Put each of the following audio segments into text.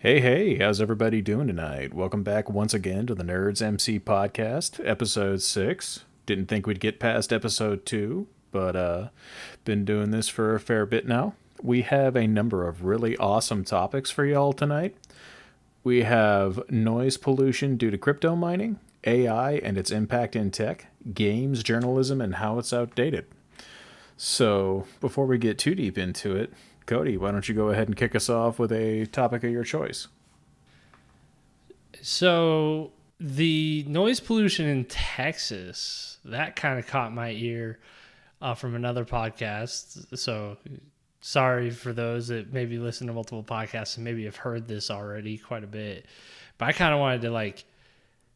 Hey, how's everybody doing tonight? Welcome back once again to the Nerds MC podcast, episode 6. Didn't think we'd get past episode 2, but been doing this for a fair bit now. We have a number of really awesome topics for y'all tonight. We have noise pollution due to crypto mining, AI and its impact in tech, games, journalism, and how it's outdated. So, before we get too deep into it, Cody, why don't you go ahead and kick us off with a topic of your choice? So the noise pollution in Texas, that kind of caught my ear from another podcast. So sorry for those that maybe listen to multiple podcasts and maybe have heard this already quite a bit. But I kind of wanted to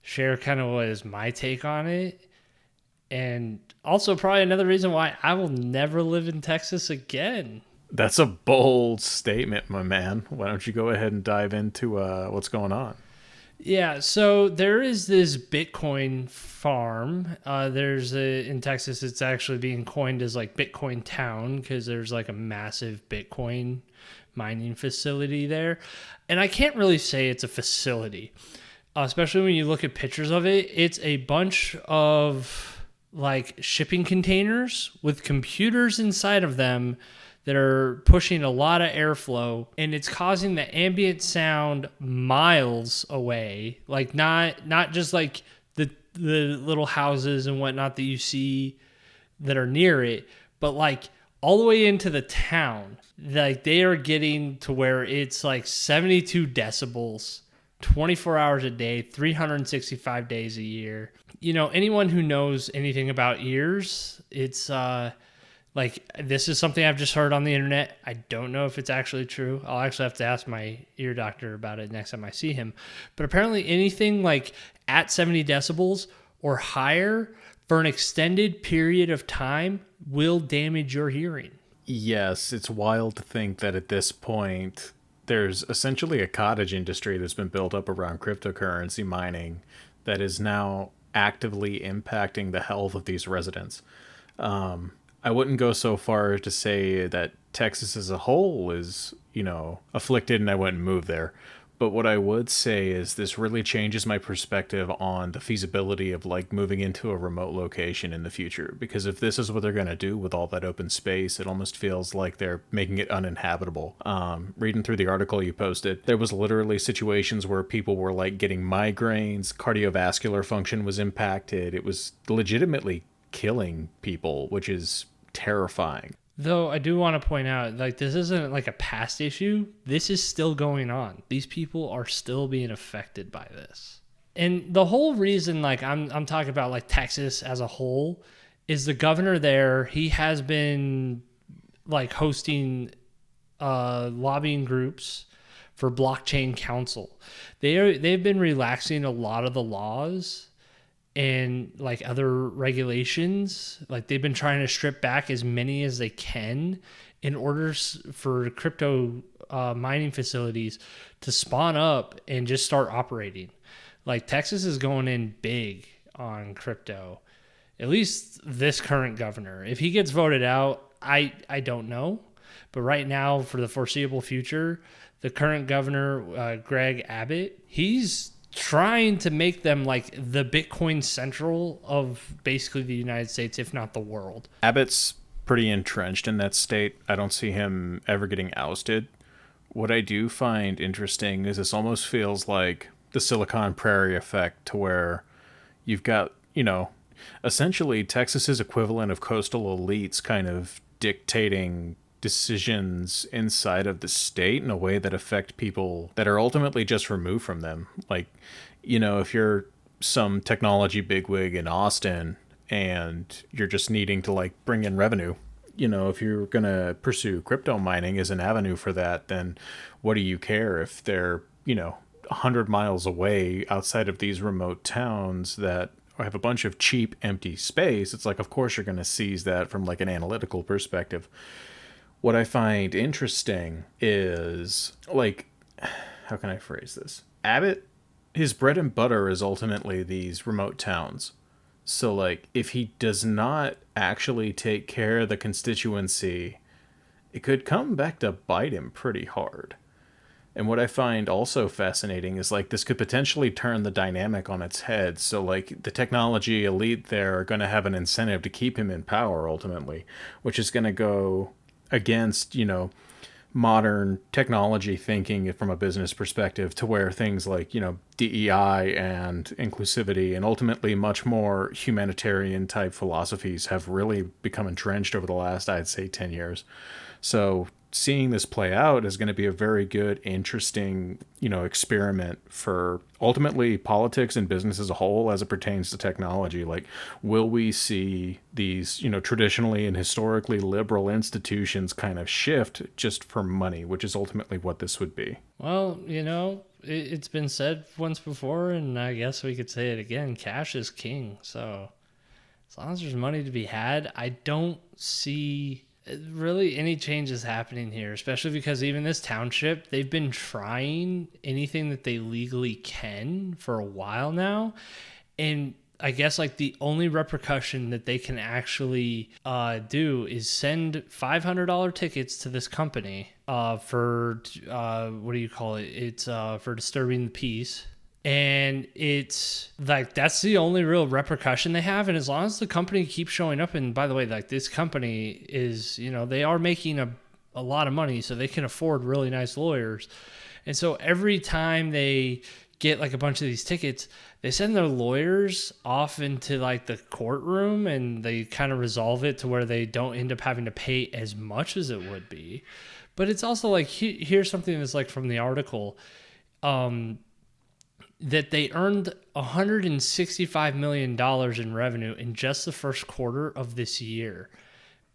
share kind of what is my take on it. And also probably another reason why I will never live in Texas again. That's a bold statement, my man. Why don't you go ahead and dive into what's going on? Yeah, so there is this Bitcoin farm. In Texas, it's actually being coined as like Bitcoin Town because there's like a massive Bitcoin mining facility there. And I can't really say it's a facility, especially when you look at pictures of it. It's a bunch of like shipping containers with computers inside of them that are pushing a lot of airflow, and it's causing the ambient sound miles away, like not just like the little houses and whatnot that you see that are near it, but like all the way into the town. Like they are getting to where it's like 72 decibels 24 hours a day, 365 days a year. You know, anyone who knows anything about ears, it's like, this is something I've just heard on the internet. I don't know if it's actually true. I'll actually have to ask my ear doctor about it next time I see him. But apparently anything like at 70 decibels or higher for an extended period of time will damage your hearing. Yes, it's wild to think that at this point, there's essentially a cottage industry that's been built up around cryptocurrency mining that is now actively impacting the health of these residents. I wouldn't go so far to say that Texas as a whole is, afflicted and I wouldn't move there. But what I would say is this really changes my perspective on the feasibility of like moving into a remote location in the future. Because if this is what they're going to do with all that open space, it almost feels like they're making it uninhabitable. Reading through the article you posted, there was literally situations where people were like getting migraines, cardiovascular function was impacted. It was legitimately killing people, which is terrifying. Though I do want to point out, like, this isn't like a past issue. This is still going on. These people are still being affected by this. And the whole reason, like, I'm talking about like Texas as a whole, is the governor there. He has been like hosting lobbying groups for blockchain council. They've been relaxing a lot of the laws and like other regulations. Like they've been trying to strip back as many as they can in order for crypto mining facilities to spawn up and just start operating. Like Texas is going in big on crypto, at least this current governor. If he gets voted out, I don't know, but right now for the foreseeable future, the current governor, Greg Abbott, he's trying to make them like the Bitcoin central of basically the United States, if not the world. Abbott's pretty entrenched in that state. I don't see him ever getting ousted. What I do find interesting is this almost feels like the Silicon Prairie effect, to where you've got, essentially Texas's equivalent of coastal elites kind of dictating decisions inside of the state in a way that affect people that are ultimately just removed from them. Like, if you're some technology bigwig in Austin and you're just needing to like bring in revenue, if you're going to pursue crypto mining as an avenue for that, then what do you care if they're, 100 miles away outside of these remote towns that have a bunch of cheap empty space? It's like, of course you're going to seize that from like an analytical perspective. What I find interesting is, like, how can I phrase this? Abbott, his bread and butter is ultimately these remote towns. So, like, if he does not actually take care of the constituency, it could come back to bite him pretty hard. And what I find also fascinating is like this could potentially turn the dynamic on its head. So like the technology elite there are going to have an incentive to keep him in power ultimately, which is going to go against, modern technology thinking from a business perspective, to where things like, DEI and inclusivity and ultimately much more humanitarian type philosophies have really become entrenched over the last, I'd say, 10 years. So seeing this play out is going to be a very good, interesting, experiment for ultimately politics and business as a whole as it pertains to technology. Like, will we see these, traditionally and historically liberal institutions kind of shift just for money, which is ultimately what this would be? Well, it's been said once before, and I guess we could say it again. Cash is king. So as long as there's money to be had, I don't see really any changes happening here, especially because even this township, they've been trying anything that they legally can for a while now. And I guess like the only repercussion that they can actually do is send $500 tickets to this company for what do you call it? It's for disturbing the peace. And it's like that's the only real repercussion they have. And as long as the company keeps showing up, and by the way, like this company is, they are making a lot of money, so they can afford really nice lawyers. And so every time they get like a bunch of these tickets, they send their lawyers off into like the courtroom and they kind of resolve it to where they don't end up having to pay as much as it would be. But it's also like, here's something that's like from the article. That they earned $165 million in revenue in just the first quarter of this year.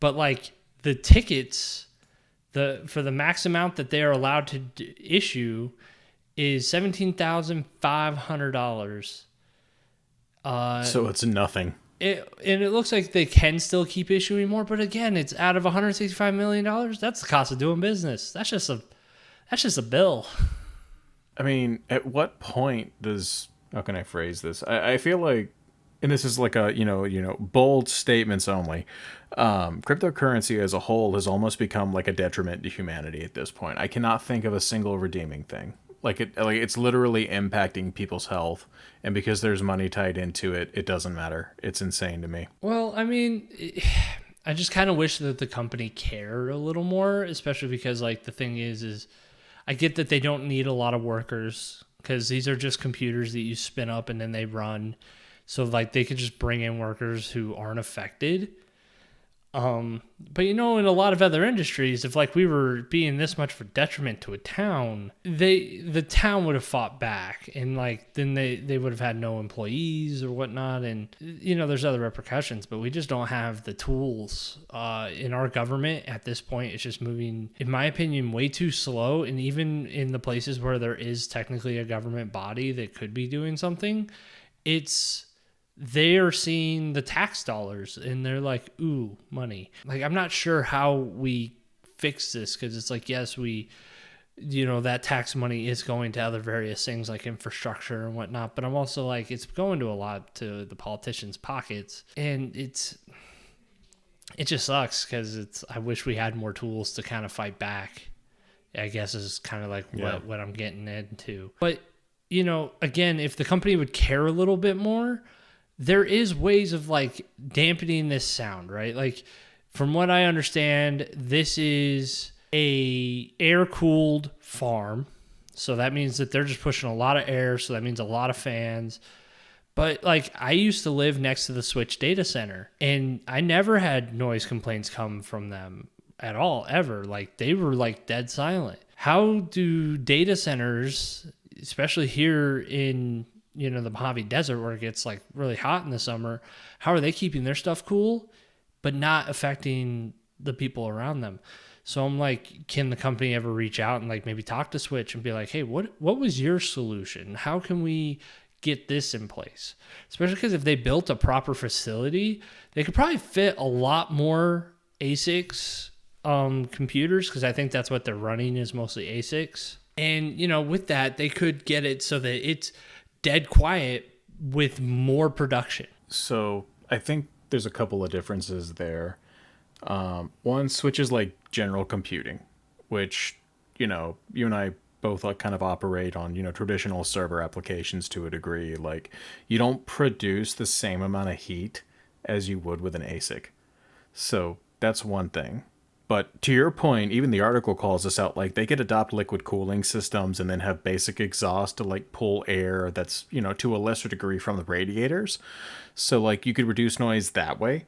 But like the tickets, for the max amount that they are allowed to issue is $17,500. So it's nothing. And it looks like they can still keep issuing more, but again, it's out of $165 million. That's the cost of doing business. That's just a bill. I mean, at what point how can I phrase this? I feel like, and this is like a, bold statements only. Cryptocurrency as a whole has almost become like a detriment to humanity at this point. I cannot think of a single redeeming thing. Like it's literally impacting people's health, and because there's money tied into it, it doesn't matter. It's insane to me. Well, I mean, I just kind of wish that the company cared a little more, especially because like the thing is I get that they don't need a lot of workers because these are just computers that you spin up and then they run. So like they could just bring in workers who aren't affected. But in a lot of other industries, if like we were being this much of a detriment to a town, the town would have fought back, and like then they would have had no employees or whatnot, and there's other repercussions. But we just don't have the tools in our government at this point. It's just moving, in my opinion, way too slow. And even in the places where there is technically a government body that could be doing something, they are seeing the tax dollars and they're like, ooh, money. Like, I'm not sure how we fix this, because it's like, yes, that tax money is going to other various things like infrastructure and whatnot. But I'm also like, it's going to a lot to the politicians' pockets. And it just sucks because I wish we had more tools to kind of fight back, I guess is kind of like what I'm getting into. But, again, if the company would care a little bit more, there is ways of like dampening this sound, right? Like from what I understand, this is a air-cooled farm. So that means that they're just pushing a lot of air. So that means a lot of fans. But like I used to live next to the Switch data center and I never had noise complaints come from them at all, ever. Like they were like dead silent. How do data centers, especially here in the Mojave Desert where it gets like really hot in the summer, how are they keeping their stuff cool but not affecting the people around them? So I'm like, can the company ever reach out and like maybe talk to Switch and be like, hey, what was your solution? How can we get this in place? Especially because if they built a proper facility, they could probably fit a lot more E06 computers, because I think that's what they're running is mostly E06. And, with that, they could get it so that it's dead quiet with more production. So I think there's a couple of differences there. One, Switch is like general computing, which, you and I both like kind of operate on, traditional server applications to a degree. Like you don't produce the same amount of heat as you would with an ASIC. So that's one thing. But to your point, even the article calls this out. Like they could adopt liquid cooling systems and then have basic exhaust to like pull air that's, to a lesser degree from the radiators. So like you could reduce noise that way.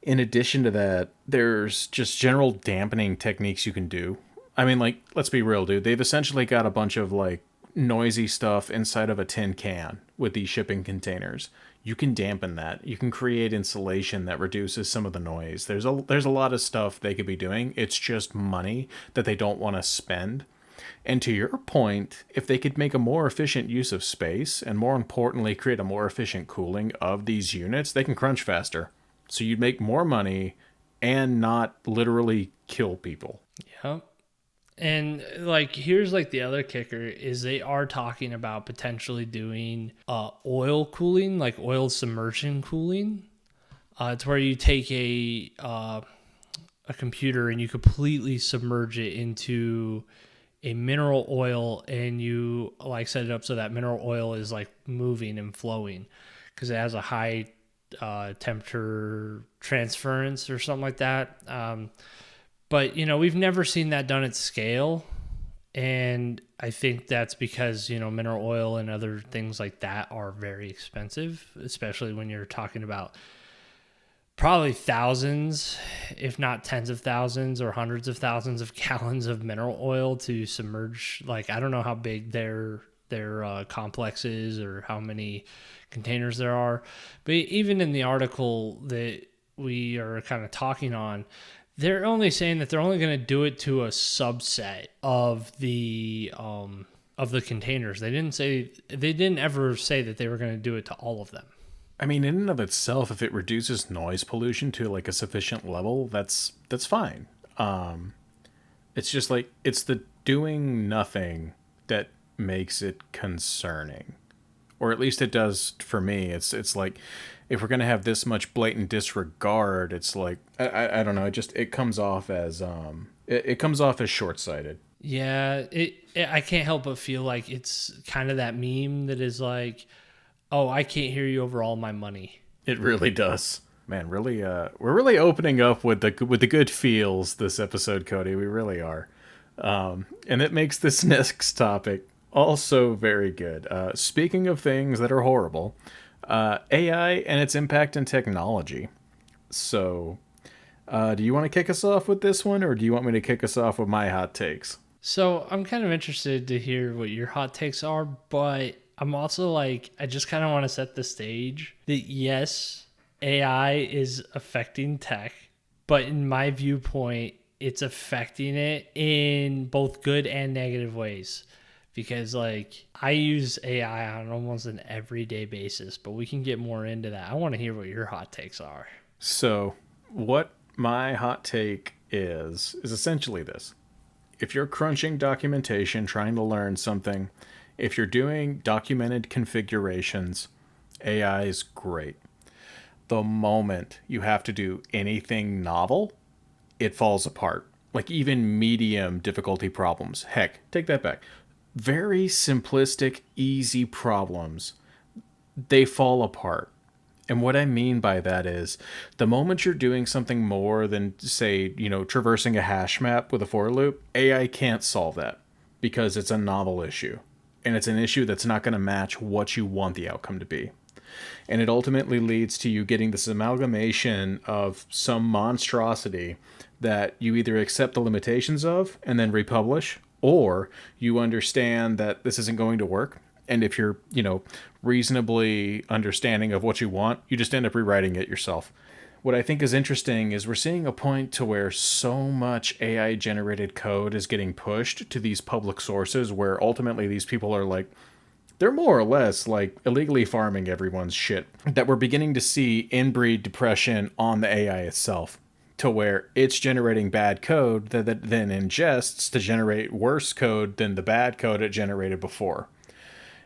In addition to that, there's just general dampening techniques you can do. I mean, like, let's be real, dude. They've essentially got a bunch of like noisy stuff inside of a tin can with these shipping containers. You can dampen that. You can create insulation that reduces some of the noise. There's a lot of stuff they could be doing. It's just money that they don't want to spend. And to your point, if they could make a more efficient use of space and more importantly create a more efficient cooling of these units, they can crunch faster. So you'd make more money and not literally kill people. Yep. And like here's like the other kicker is they are talking about potentially doing oil cooling, like oil submersion cooling. It's where you take a computer and you completely submerge it into a mineral oil and you like set it up so that mineral oil is like moving and flowing because it has a high temperature transference or something like that. But, we've never seen that done at scale. And I think that's because, mineral oil and other things like that are very expensive, especially when you're talking about probably thousands, if not tens of thousands or hundreds of thousands of gallons of mineral oil to submerge. Like, I don't know how big their complex is or how many containers there are. But even in the article that we are kind of talking on, they're only saying that they're only going to do it to a subset of the containers. They didn't ever say that they were going to do it to all of them. I mean, in and of itself, if it reduces noise pollution to like a sufficient level, that's fine. It's just like it's the doing nothing that makes it concerning, or at least it does for me. It's like if we're gonna have this much blatant disregard, it's like I don't know. It comes off as it comes off as short sighted. Yeah, I can't help but feel like it's kind of that meme that is like, oh, I can't hear you over all my money. It really does. Man, really, we're really opening up with the good feels this episode, Cody. We really are, and it makes this next topic also very good. Speaking of things that are horrible, AI and its impact in technology. So, do you want to kick us off with this one, or do you want me to kick us off with my hot takes? So I'm kind of interested to hear what your hot takes are, but I'm also like, I just kind of want to set the stage that yes, AI is affecting tech, but in my viewpoint, it's affecting it in both good and negative ways. Because like I use AI on almost an everyday basis, but we can get more into that. I want to hear what your hot takes are. So, what my hot take is essentially this. If you're crunching documentation, trying to learn something, if you're doing documented configurations, AI is great. The moment you have to do anything novel, it falls apart. Like even medium difficulty problems. Heck, take that back. Very simplistic, easy problems, they fall apart. And what I mean by that is the moment you're doing something more than, say, traversing a hash map with a for loop, AI can't solve that because it's a novel issue. And it's an issue that's not going to match what you want the outcome to be. And it ultimately leads to you getting this amalgamation of some monstrosity that you either accept the limitations of and then republish, or you understand that this isn't going to work. And if you're, reasonably understanding of what you want, you just end up rewriting it yourself. What I think is interesting is we're seeing a point to where so much AI generated code is getting pushed to these public sources where ultimately these people are like, they're more or less like illegally farming everyone's shit, that we're beginning to see inbreed depression on the AI itself, to where it's generating bad code that then ingests to generate worse code than the bad code it generated before.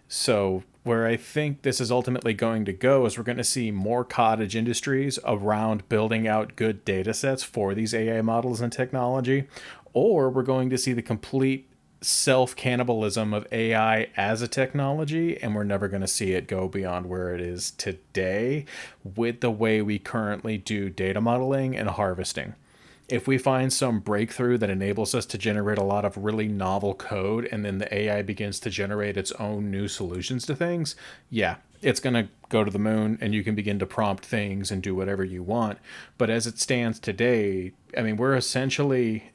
So where I think this is ultimately going to go is we're going to see more cottage industries around building out good data sets for these AI models and technology, or we're going to see the complete self-cannibalism of AI as a technology, and we're never going to see it go beyond where it is today with the way we currently do data modeling and harvesting. If we find some breakthrough that enables us to generate a lot of really novel code and then the AI begins to generate its own new solutions to things, yeah, it's going to go to the moon and you can begin to prompt things and do whatever you want. But as it stands today, I mean, we're essentially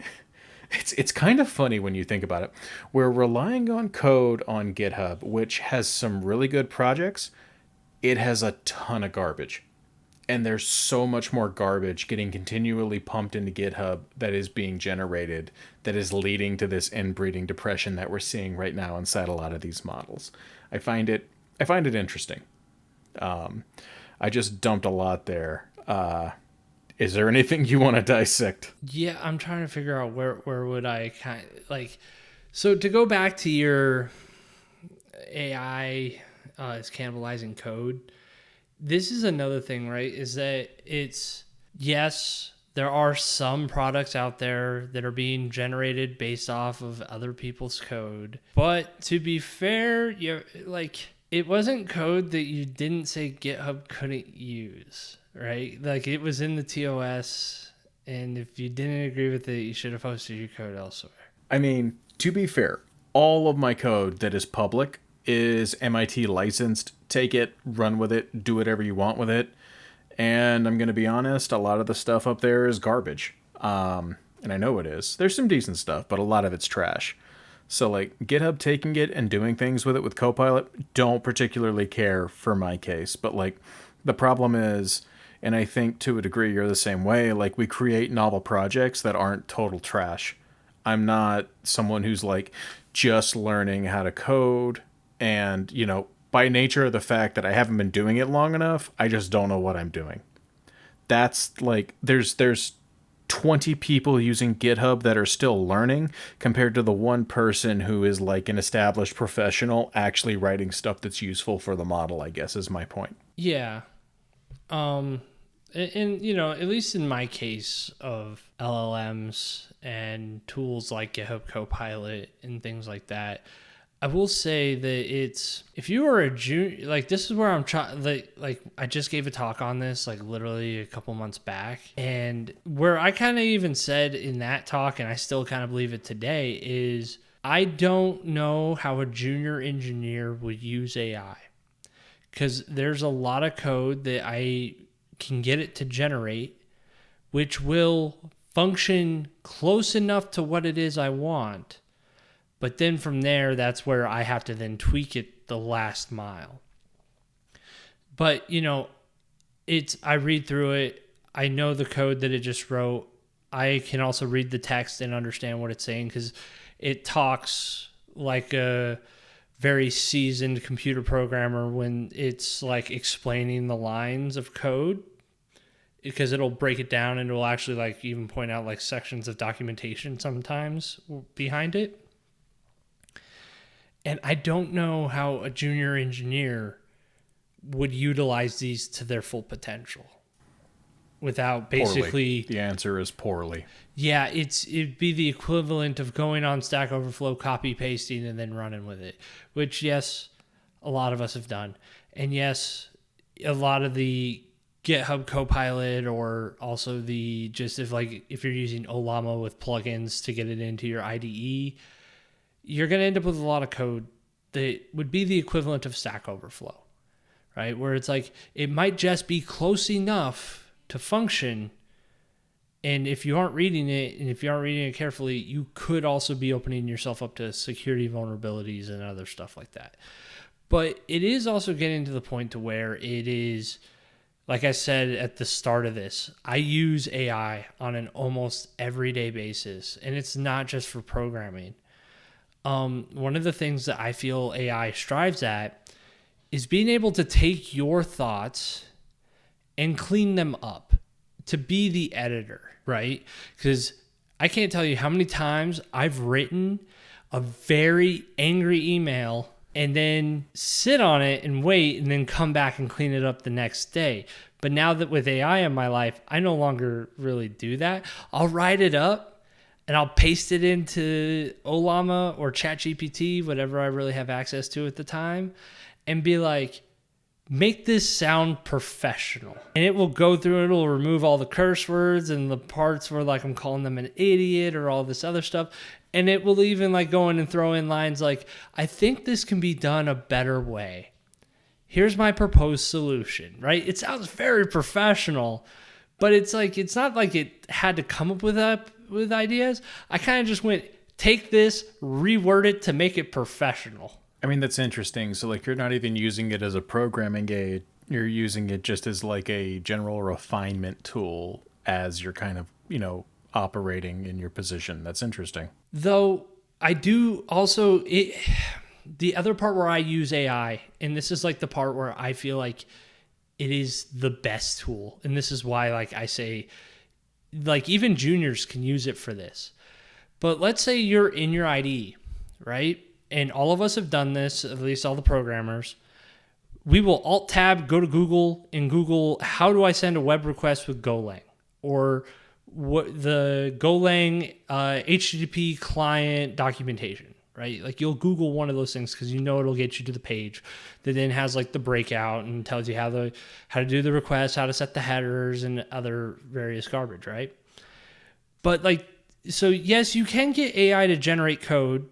it's kind of funny when you think about it. We're relying on code on GitHub, which has some really good projects. It has a ton of garbage. And there's so much more garbage getting continually pumped into GitHub that is being generated that is leading to this inbreeding depression that we're seeing right now inside a lot of these models. I find it interesting. I just dumped a lot there. Is there anything you want to dissect? Yeah, I'm trying to figure out where would I kind of like. So to go back to your AI is cannibalizing code. This is another thing, right? Is that it's yes, there are some products out there that are being generated based off of other people's code, but to be fair, you're like it wasn't code that you didn't say GitHub couldn't use. Right? Like it was in the TOS, and if you didn't agree with it, you should have posted your code elsewhere. I mean, to be fair, all of my code that is public is MIT licensed. Take it, run with it, do whatever you want with it. And I'm going to be honest, a lot of the stuff up there is garbage. And I know it is. There's some decent stuff, but a lot of it's trash. So like GitHub taking it and doing things with it with Copilot, don't particularly care for my case. But like the problem is, and I think to a degree you're the same way, like we create novel projects that aren't total trash. I'm not someone who's like just learning how to code and, by nature of the fact that I haven't been doing it long enough, I just don't know what I'm doing. That's like there's 20 people using GitHub that are still learning compared to the one person who is like an established professional actually writing stuff that's useful for the model, I guess is my point. Yeah. And at least in my case of LLMs and tools like GitHub Copilot and things like that, I will say that it's if you are a junior, like this is where I'm trying. Like I just gave a talk on this, like literally a couple months back, and where I kind of even said in that talk, and I still kind of believe it today, is I don't know how a junior engineer would use AI because there's a lot of code that I can get it to generate, which will function close enough to what it is I want. But then from there, that's where I have to then tweak it the last mile. But, I read through it. I know the code that it just wrote. I can also read the text and understand what it's saying because it talks like a very seasoned computer programmer when it's like explaining the lines of code, because it'll break it down and it'll actually like even point out like sections of documentation sometimes behind it. And I don't know how a junior engineer would utilize these to their full potential without basically... Poorly. The answer is poorly. Yeah, it'd be the equivalent of going on Stack Overflow, copy pasting, and then running with it, which, yes, a lot of us have done. And yes, a lot of the GitHub Copilot or also the just if you're using Olama with plugins to get it into your IDE, you're going to end up with a lot of code that would be the equivalent of Stack Overflow, right? Where it's like, it might just be close enough to function. And if you aren't reading it, and if you aren't reading it carefully, you could also be opening yourself up to security vulnerabilities and other stuff like that. But it is also getting to the point to where it is, like I said at the start of this, I use AI on an almost everyday basis. And it's not just for programming. One of the things that I feel AI strives at is being able to take your thoughts and clean them up, to be the editor, right? Because I can't tell you how many times I've written a very angry email and then sit on it and wait and then come back and clean it up the next day. But now that with AI in my life, I no longer really do that. I'll write it up. and I'll paste it into Olama or ChatGPT, whatever I really have access to at the time, and be like, make this sound professional. And it will go through and it'll remove all the curse words and the parts where like I'm calling them an idiot or all this other stuff. And it will even like go in and throw in lines like, I think this can be done a better way. Here's my proposed solution, right? It sounds very professional, but it's like, it's not like it had to come up with ideas. I kind of just went, take this, reword it to make it professional. I mean, that's interesting. So, like, you're not even using it as a programming aid. You're using it just as, like, a general refinement tool as you're kind of, operating in your position. That's interesting. Though, I do also... the other part where I use AI, and this is, like, the part where I feel like it is the best tool. And this is why, like, I say, like, even juniors can use it for this. But let's say you're in your IDE, right? And all of us have done this, at least all the programmers. We will Alt-Tab, go to Google, and Google, how do I send a web request with Golang? Or what the Golang HTTP client documentation, right? Like you'll Google one of those things because it'll get you to the page that then has like the breakout and tells you how to do the request, how to set the headers, and other various garbage, right? But like, so yes, you can get AI to generate code,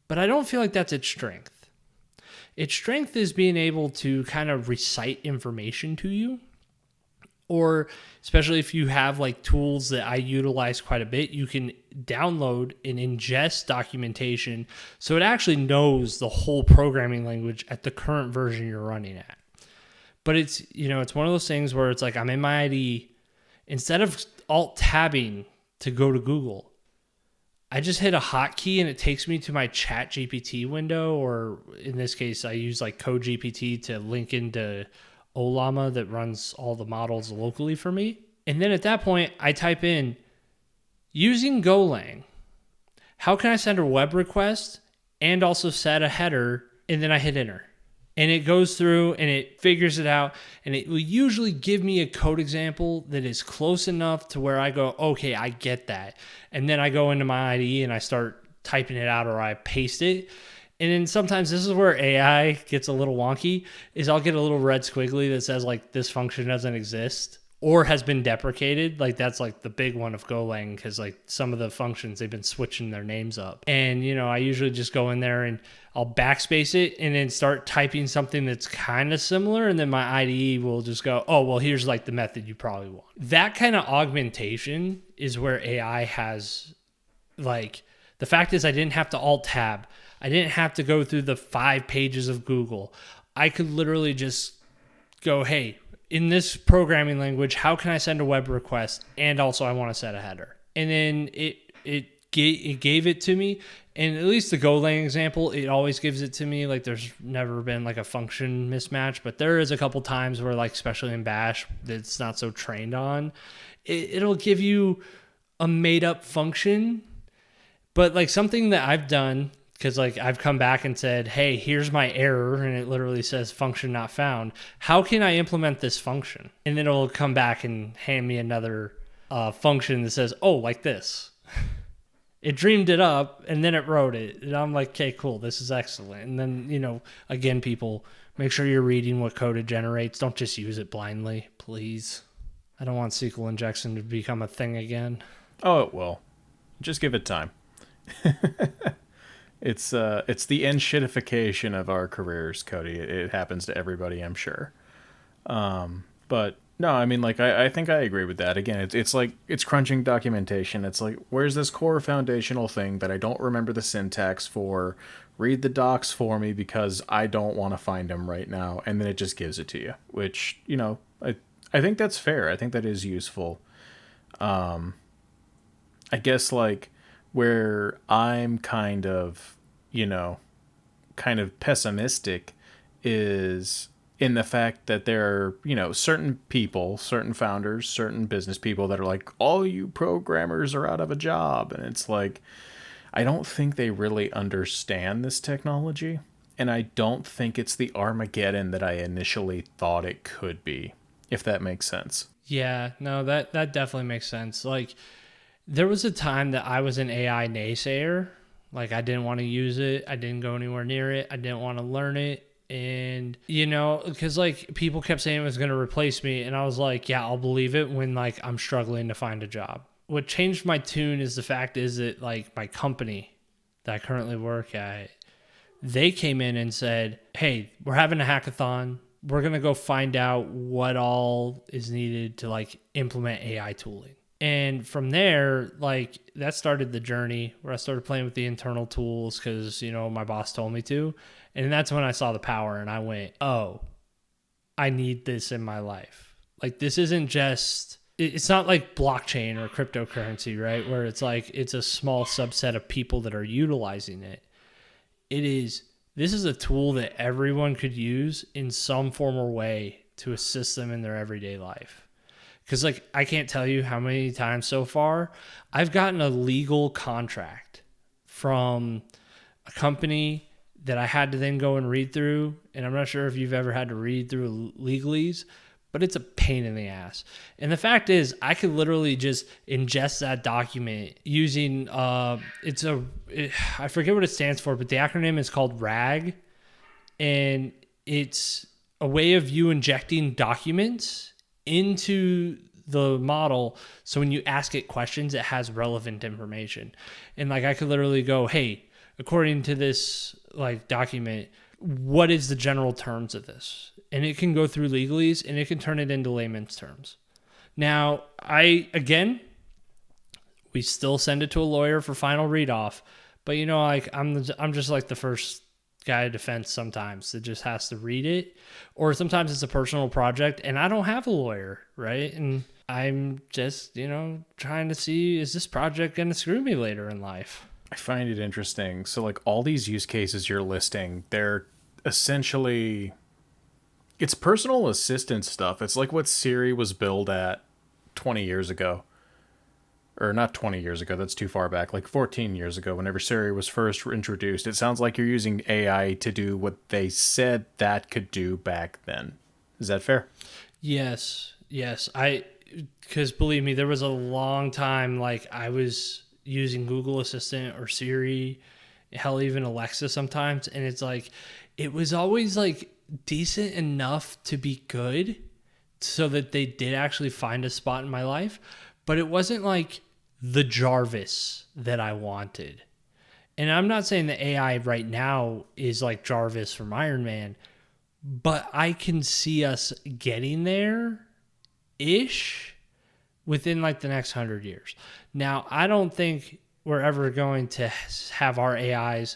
but I don't feel like that's its strength. Its strength is being able to kind of recite information to you, or especially if you have like tools that I utilize quite a bit, you can download and ingest documentation so it actually knows the whole programming language at the current version you're running at. But it's, it's one of those things where it's like I'm in my IDE, instead of Alt-tabbing to go to Google, I just hit a hotkey and it takes me to my Chat GPT window, or in this case, I use like Code GPT to link into Olama that runs all the models locally for me. And then at that point, I type in, using Golang, how can I send a web request and also set a header? And then I hit enter. And it goes through and it figures it out. And it will usually give me a code example that is close enough to where I go, okay, I get that. And then I go into my IDE and I start typing it out, or I paste it. And then sometimes this is where AI gets a little wonky, is I'll get a little red squiggly that says like this function doesn't exist or has been deprecated. Like that's like the big one of Golang, because like some of the functions, they've been switching their names up. And, I usually just go in there and I'll backspace it and then start typing something that's kind of similar. And then my IDE will just go, oh, well, here's like the method you probably want. That kind of augmentation is where AI has, like, the fact is I didn't have to Alt-tab. I didn't have to go through the 5 pages of Google. I could literally just go, hey, in this programming language, how can I send a web request? And also I want to set a header. And then it gave it to me. And at least the Golang example, it always gives it to me. Like there's never been like a function mismatch, but there is a couple times where, like, especially in Bash, that's not so trained on, it'll give you a made up function. But like something that I've done, because like I've come back and said, hey, here's my error, and it literally says function not found. How can I implement this function? And then it'll come back and hand me another function that says, oh, like this. It dreamed it up, and then it wrote it. And I'm like, okay, cool, this is excellent. And then, again, people, make sure you're reading what code it generates. Don't just use it blindly, please. I don't want SQL injection to become a thing again. Oh, it will. Just give it time. It's the enshittification of our careers, Cody. It happens to everybody, I'm sure. But no, I mean, like, I think I agree with that. Again, it's like, it's crunching documentation. It's like, where's this core foundational thing that I don't remember the syntax for? Read the docs for me because I don't want to find them right now. And then it just gives it to you, which, I think that's fair. I think that is useful. I guess, like, where I'm kind of pessimistic is in the fact that there are, certain people, certain founders, certain business people that are like, all you programmers are out of a job. And it's like, I don't think they really understand this technology. And I don't think it's the Armageddon that I initially thought it could be, if that makes sense. Yeah, no, that definitely makes sense. Like, There was a time that I was an AI naysayer. Like, I didn't want to use it. I didn't go anywhere near it. I didn't want to learn it. And, because like people kept saying it was going to replace me. And I was like, yeah, I'll believe it when like I'm struggling to find a job. What changed my tune is the fact is that like my company that I currently work at, they came in and said, hey, we're having a hackathon. We're going to go find out what all is needed to like implement AI tooling. And from there, like that started the journey where I started playing with the internal tools because, my boss told me to. And that's when I saw the power and I went, oh, I need this in my life. Like this isn't just, it's not like blockchain or cryptocurrency, right? Where it's like, it's a small subset of people that are utilizing it. This is a tool that everyone could use in some form or way to assist them in their everyday life. Because, like, I can't tell you how many times so far I've gotten a legal contract from a company that I had to then go and read through. And I'm not sure if you've ever had to read through legalese, but it's a pain in the ass. And the fact is, I could literally just ingest that document using, I forget what it stands for, but the acronym is called RAG. And it's a way of you injecting documents into the model, so when you ask it questions, it has relevant information. And like I could literally go, hey, according to this like document, what is the general terms of this? And it can go through legalese and it can turn it into layman's terms. Now, we still send it to a lawyer for final read off, but like I'm just like the first guy of defense sometimes that just has to read it, or sometimes it's a personal project and I don't have a lawyer, right? And I'm just, trying to see, is this project going to screw me later in life? I find it interesting. So, like, all these use cases you're listing, they're essentially, it's personal assistant stuff. It's like what Siri was billed at 20 years ago. Or not 20 years ago, that's too far back, like 14 years ago, whenever Siri was first introduced. It sounds like you're using AI to do what they said that could do back then. Is that fair? Yes. Because believe me, there was a long time like I was using Google Assistant or Siri, hell, even Alexa sometimes. And it's like, it was always like decent enough to be good so that they did actually find a spot in my life. But it wasn't like the Jarvis that I wanted. And I'm not saying the AI right now is like Jarvis from Iron Man, but I can see us getting there ish within like the next 100 years. Now, I don't think we're ever going to have our AIs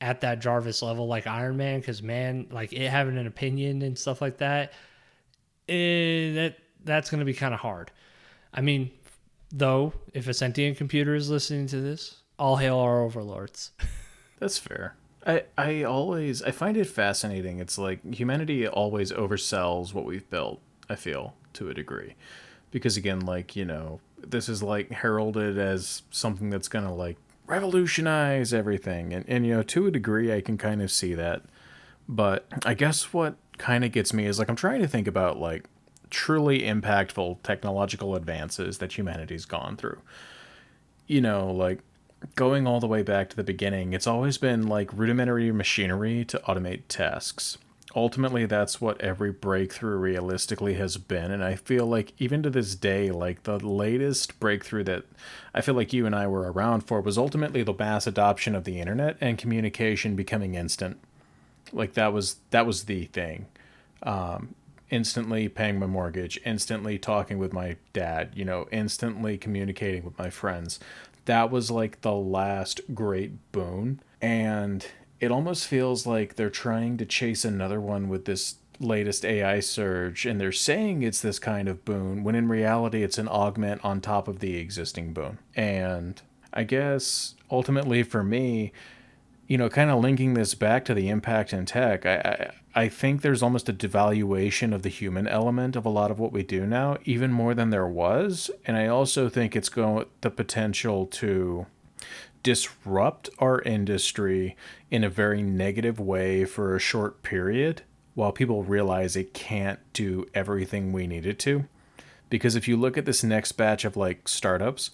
at that Jarvis level like Iron Man, because man, like it having an opinion and stuff like that, that's going to be kind of hard. I mean, though, if a sentient computer is listening to this, all hail our overlords. That's fair. I find it fascinating. It's like humanity always oversells what we've built, I feel, to a degree. Because again, like, this is like heralded as something that's going to like revolutionize everything. And to a degree, I can kind of see that. But I guess what kind of gets me is like, I'm trying to think about like truly impactful technological advances that humanity's gone through. Like going all the way back to the beginning, it's always been like rudimentary machinery to automate tasks. Ultimately, that's what every breakthrough realistically has been. And I feel like even to this day, like the latest breakthrough that I feel like you and I were around for was ultimately the mass adoption of the internet and communication becoming instant. Like that was the thing. Instantly paying my mortgage, instantly talking with my dad, instantly communicating with my friends. That was like the last great boon. And it almost feels like they're trying to chase another one with this latest AI surge, and they're saying it's this kind of boon, when in reality it's an augment on top of the existing boon. And I guess ultimately for me, kind of linking this back to the impact in tech, I think there's almost a devaluation of the human element of a lot of what we do now, even more than there was. And I also think it's got the potential to disrupt our industry in a very negative way for a short period while people realize it can't do everything we need it to. Because if you look at this next batch of like startups,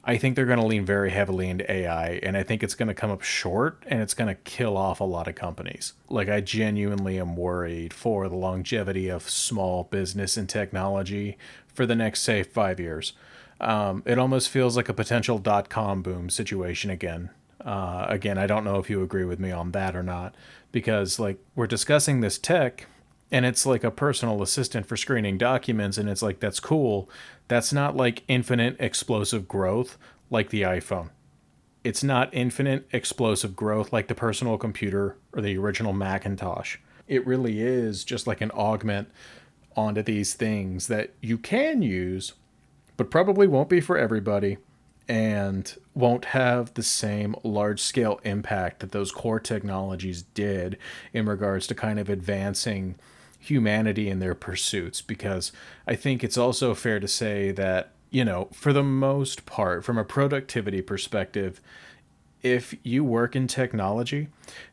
I think they're going to lean very heavily into AI, and I think it's going to come up short and it's going to kill off a lot of companies. Like, I genuinely am worried for the longevity of small business and technology for the next, say, 5 years. It almost feels like a potential .com boom situation again. Again, I don't know if you agree with me on that or not, because like we're discussing this tech, and it's like a personal assistant for screening documents, and it's like that's cool. That's not like infinite explosive growth like the iPhone. It's not infinite explosive growth like the personal computer or the original Macintosh. It really is just like an augment onto these things that you can use, but probably won't be for everybody and won't have the same large scale impact that those core technologies did in regards to kind of advancing humanity in their pursuits. Because I think it's also fair to say that, you know, for the most part, from a productivity perspective, if you work in technology,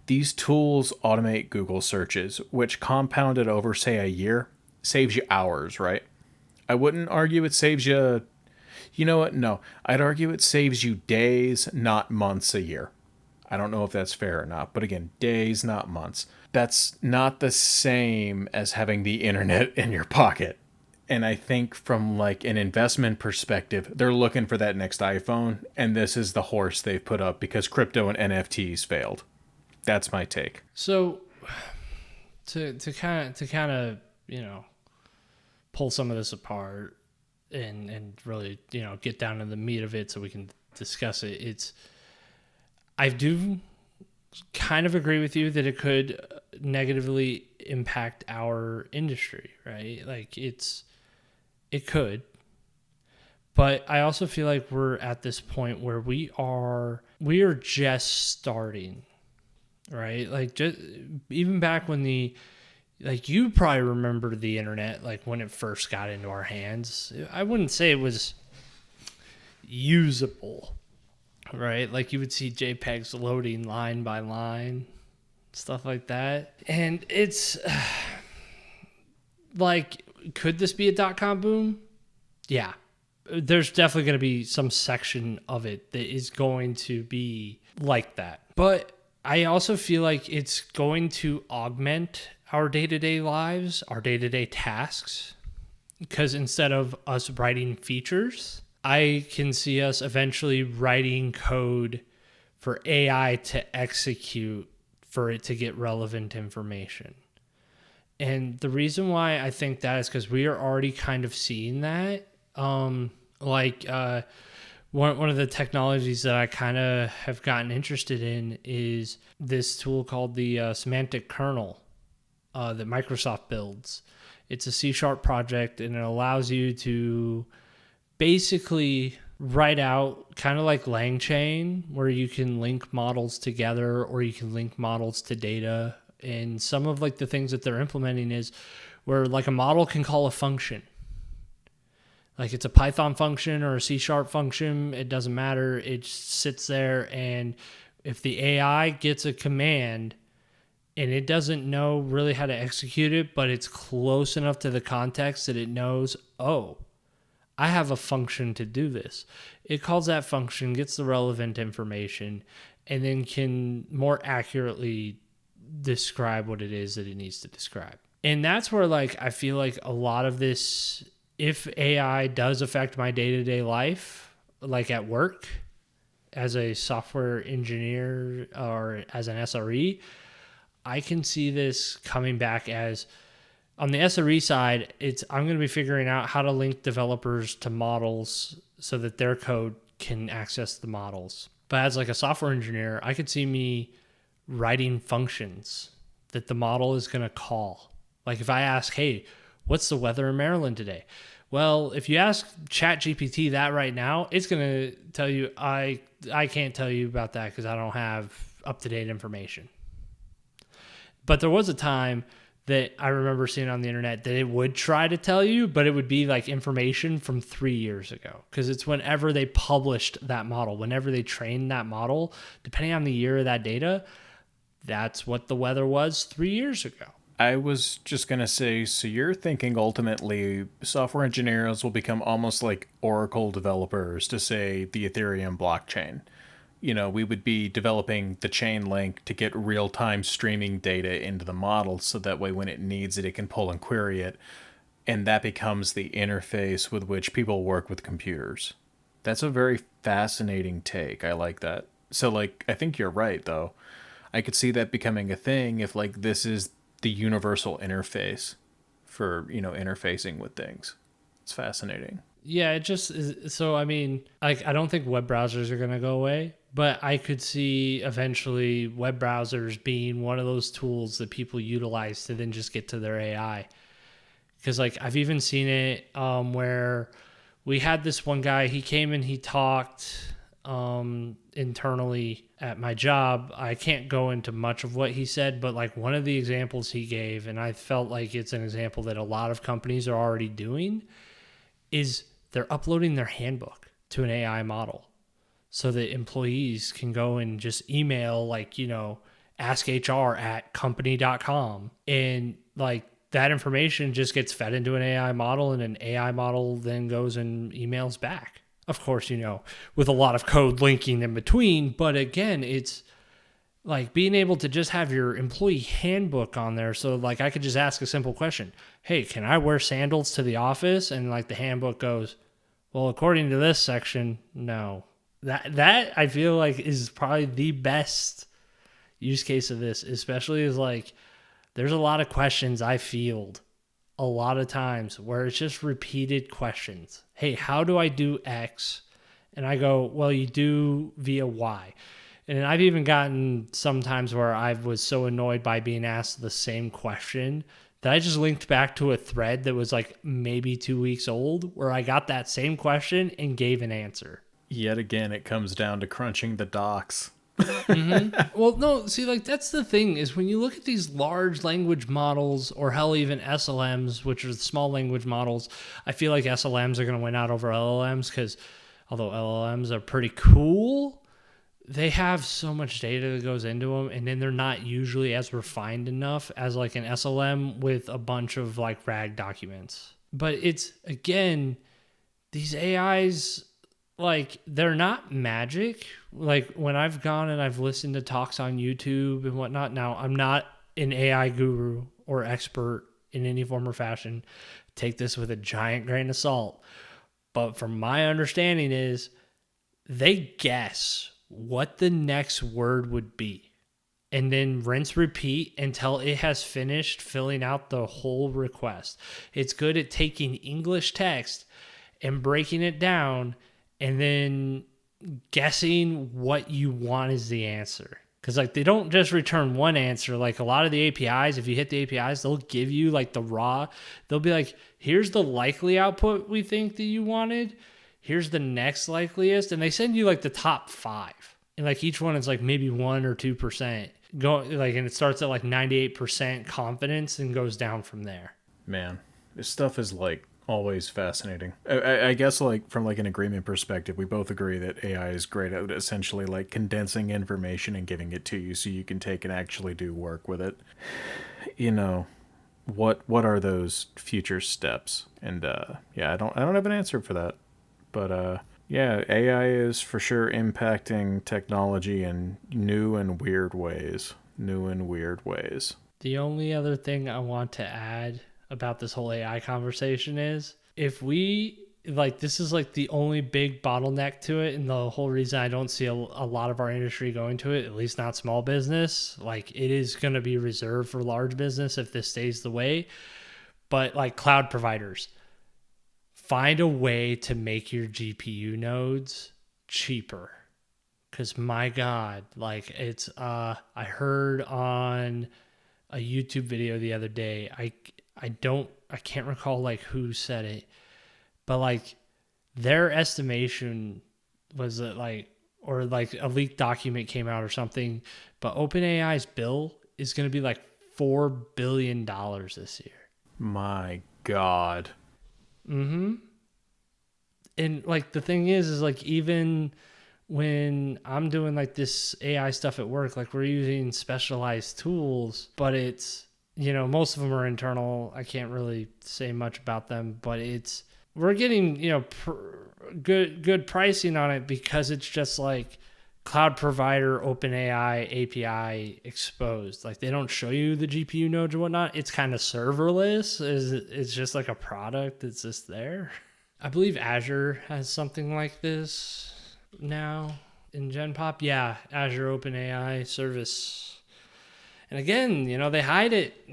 these tools automate Google searches, which compounded over, say, a year, saves you hours, right? I wouldn't argue it saves you. You know what? No, I'd argue it saves you days, not months a year. I don't know if that's fair or not, but again, days, not months. That's not the same as having the internet in your pocket. And I think from like an investment perspective, they're looking for that next iPhone, and this is the horse they've put up because crypto and NFTs failed. That's my take. So to kind of pull some of this apart and really get down to the meat of it so we can discuss it. I do kind of agree with you that it could negatively impact our industry, right? Like it could, but I also feel like we're at this point where we are just starting, right? Like just even back when you probably remember the internet, like when it first got into our hands. I wouldn't say it was usable, right? Like you would see JPEGs loading line by line, stuff like that. And it's like, could this be a .com boom? Yeah. There's definitely going to be some section of it that is going to be like that. But I also feel like it's going to augment our day-to-day lives, our day-to-day tasks, because instead of us writing features, I can see us eventually writing code for AI to execute for it to get relevant information. And the reason why I think that is because we are already kind of seeing that. One of the technologies that I kind of have gotten interested in is this tool called the semantic kernel that Microsoft builds. It's a C# project, and it allows you to basically write out kind of like LangChain, where you can link models together or you can link models to data. And some of like the things that they're implementing is where like a model can call a function. Like it's a Python function or a C# function, it doesn't matter. It just sits there, and if the AI gets a command and it doesn't know really how to execute it, but it's close enough to the context that it knows, oh, I have a function to do this. It calls that function, gets the relevant information, and then can more accurately describe what it is that it needs to describe. And that's where like I feel like a lot of this, if AI does affect my day-to-day life, like at work as a software engineer or as an SRE, I can see this coming back as, on the SRE side, I'm going to be figuring out how to link developers to models so that their code can access the models. But as like a software engineer, I could see me writing functions that the model is going to call. Like if I ask, hey, what's the weather in Maryland today? Well, if you ask ChatGPT that right now, it's going to tell you, I can't tell you about that because I don't have up-to-date information. But there was a time that I remember seeing on the internet that it would try to tell you, but it would be like information from 3 years ago. Because it's whenever they published that model, whenever they trained that model, depending on the year of that data, that's what the weather was 3 years ago. I was just going to say, so you're thinking ultimately software engineers will become almost like Oracle developers to say the Ethereum blockchain. We would be developing the chain link to get real time streaming data into the model so that way when it needs it, it can pull and query it. And that becomes the interface with which people work with computers. That's a very fascinating take. I like that. So, like, I think you're right, though. I could see that becoming a thing if, like, this is the universal interface for, interfacing with things. It's fascinating. Yeah, it just is. So, I mean, like, I don't think web browsers are going to go away, but I could see eventually web browsers being one of those tools that people utilize to then just get to their AI. Because, like, I've even seen it where we had this one guy, he came and he talked internally at my job. I can't go into much of what he said, but like one of the examples he gave, and I felt like it's an example that a lot of companies are already doing, is they're uploading their handbook to an AI model so that employees can go and just email, like, ask HR at company.com, and like that information just gets fed into an AI model, and an AI model then goes and emails back. Of course, with a lot of code linking in between. But again, it's like being able to just have your employee handbook on there. So like I could just ask a simple question. Hey, can I wear sandals to the office? And like the handbook goes, well, according to this section, no. That I feel like is probably the best use case of this, especially as like there's a lot of questions I field a lot of times where it's just repeated questions. Hey, how do I do X? And I go, well, you do via Y. And I've even gotten sometimes where I was so annoyed by being asked the same question that I just linked back to a thread that was like maybe 2 weeks old where I got that same question and gave an answer. Yet again, it comes down to crunching the docs. Mm-hmm. Well, no, see, like that's the thing is when you look at these large language models or hell, even SLMs, which are the small language models, I feel like SLMs are going to win out over LLMs because although LLMs are pretty cool, they have so much data that goes into them, and then they're not usually as refined enough as like an SLM with a bunch of like RAG documents. But it's, again, these AIs, like, they're not magic. Like when I've gone and I've listened to talks on YouTube and whatnot, now I'm not an AI guru or expert in any form or fashion. Take this with a giant grain of salt. But from my understanding is they guess what the next word would be and then rinse repeat until it has finished filling out the whole request. It's good at taking English text and breaking it down and then guessing what you want is the answer. Because like they don't just return one answer. Like a lot of the APIs, if you hit the APIs, they'll give you like the raw. They'll be like, here's the likely output we think that you wanted. Here's the next likeliest. And they send you like the top 5. And like each one is like maybe 1 or 2%. And it starts at like 98% confidence and goes down from there. Man, this stuff is like always fascinating. I guess like from like an agreement perspective, we both agree that AI is great at essentially like condensing information and giving it to you so you can take and actually do work with it. What are those future steps? And yeah, I don't have an answer for that. But yeah, AI is for sure impacting technology in new and weird ways. The only other thing I want to add about this whole AI conversation is if we like this is like the only big bottleneck to it, and the whole reason I don't see a lot of our industry going to it, at least not small business. Like it is going to be reserved for large business if this stays the way. But like cloud providers, find a way to make your GPU nodes cheaper. Cause my God, like it's I heard on a YouTube video the other day. I can't recall like who said it, but like their estimation was that like, or like a leaked document came out or something, but OpenAI's bill is going to be like $4 billion this year. My God. Mm-hmm. And like the thing is like even when I'm doing like this AI stuff at work, like we're using specialized tools, but it's most of them are internal. I can't really say much about them, but we're getting, good pricing on it because it's just like cloud provider, OpenAI, API exposed. Like they don't show you the GPU nodes and whatnot. It's kind of serverless. It's just like a product that's just there. I believe Azure has something like this now in GenPop. Yeah, Azure OpenAI service. And again, they hide it.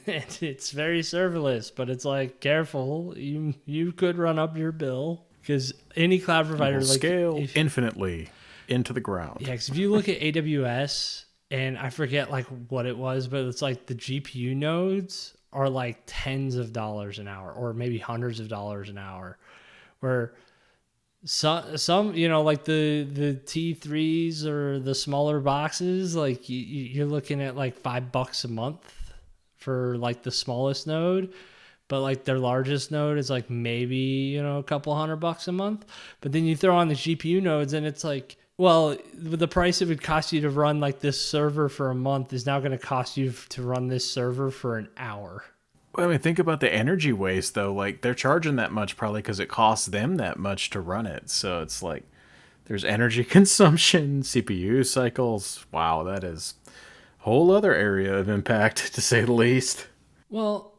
It's very serverless, but it's like, careful, you could run up your bill because any cloud provider Will like scale infinitely into the ground. yeah, because if you look at AWS, and I forget like what it was, but it's like the GPU nodes are like tens of dollars an hour, or maybe hundreds of dollars an hour, where some like the T3s or the smaller boxes, like you're looking at like $5 a month for like the smallest node, but like their largest node is like maybe a couple $100 a month. But then you throw on the GPU nodes and it's like, well, the price it would cost you to run like this server for a month is now going to cost you to run this server for an hour. Well, I mean, think about the energy waste, though. Like, they're charging that much probably because it costs them that much to run it. So it's like there's energy consumption, CPU cycles. Wow, that is a whole other area of impact, to say the least. Well,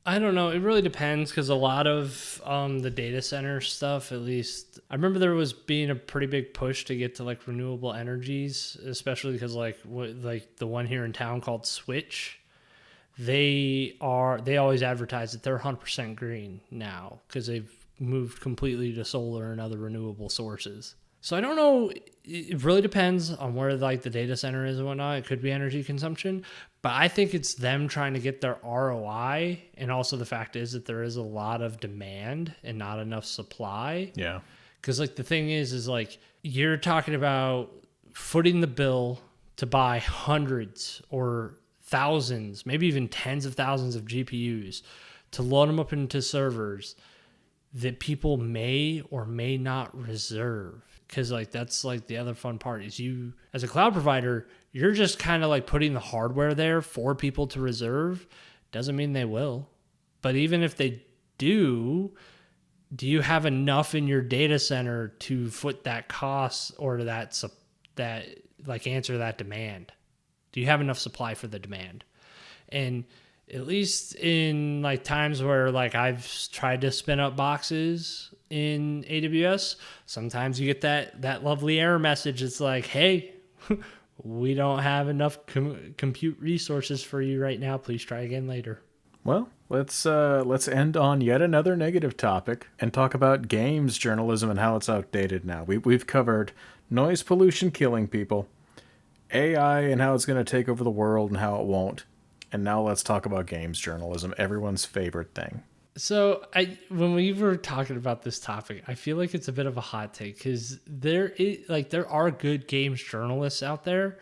I don't know. It really depends because a lot of the data center stuff, at least, I remember there was being a pretty big push to get to like renewable energies, especially because like the one here in town called Switch, they always advertise that they're 100% green now because they've moved completely to solar and other renewable sources. So I don't know. It really depends on where like the data center is and whatnot. It could be energy consumption, but I think it's them trying to get their ROI, and also the fact is that there is a lot of demand and not enough supply. Yeah. Because like the thing is like you're talking about footing the bill to buy hundreds or thousands, maybe even tens of thousands of GPUs to load them up into servers that people may or may not reserve. Because like that's like the other fun part is you as a cloud provider, you're just kind of like putting the hardware there for people to reserve. Doesn't mean they will. But even if they do you have enough in your data center to foot that cost or to that like answer that demand? Do you have enough supply for the demand? And at least in like times where like I've tried to spin up boxes in AWS, sometimes you get that lovely error message. It's like, hey, we don't have enough compute resources for you right now. Please try again later. Well, let's end on yet another negative topic and talk about games journalism and how it's outdated now. We've covered noise pollution killing people, AI and how it's going to take over the world and how it won't. And now let's talk about games journalism, everyone's favorite thing. So when we were talking about this topic, I feel like it's a bit of a hot take because there are good games journalists out there,